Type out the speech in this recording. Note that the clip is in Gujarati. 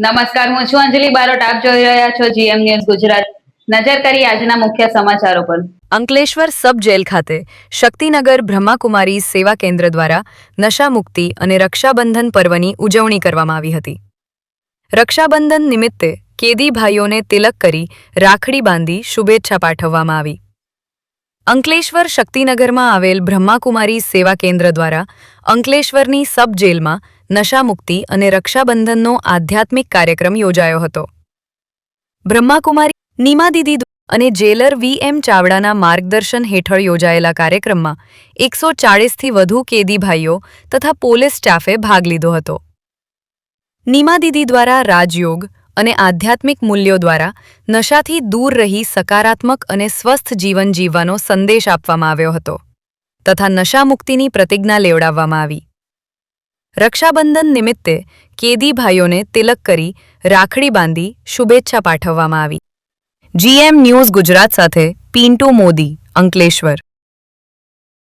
નમસ્કાર, હું છું અંજલિ બારોટ. આપ જોઈ રહ્યા છો જીએમ ન્યૂઝ ગુજરાત. નજર કરી આજના મુખ્ય સમાચારો પર. અંકલેશ્વર સબ જેલ ખાતે શક્તિનગર બ્રહ્માકુમારી સેવા કેન્દ્ર દ્વારા નશામુક્તિ અને રક્ષાબંધન પર્વની ઉજવણી કરવામાં આવી હતી. રક્ષાબંધન નિમિત્તે કેદી ભાઈઓને તિલક કરી રાખડી બાંધી શુભેચ્છા પાઠવવામાં આવી. અંકલેશ્વર શક્તિનગરમાં આવેલ બ્રહ્માકુમારી સેવા કેન્દ્ર દ્વારા અંકલેશ્વરની સબ જેલમાં નશામુક્તિ અને રક્ષાબંધનનો આધ્યાત્મિક કાર્યક્રમ યોજાયો હતો. બ્રહ્માકુમારી નીમાદીદી અને જેલર વીએમ ચાવડાના માર્ગદર્શન હેઠળ યોજાયેલા કાર્યક્રમમાં 140થી વધુ કેદી ભાઈઓ તથા પોલીસ સ્ટાફે ભાગ લીધો હતો. નીમાદીદી દ્વારા રાજયોગ અને આધ્યાત્મિક મૂલ્યો દ્વારા નશાથી દૂર રહી સકારાત્મક અને સ્વસ્થ જીવન જીવવાનો સંદેશ આપવામાં આવ્યો હતો તથા નશામુક્તિની પ્રતિજ્ઞા લેવડાવવામાં આવી. રક્ષાબંધન નિમિત્તે કેદી ભાઈઓને તિલક કરી રાખડી બાંધી શુભેચ્છા પાઠવવામાં આવી. જીએમ ન્યૂઝ ગુજરાત સાથે પિન્ટુ મોદી, અંકલેશ્વર.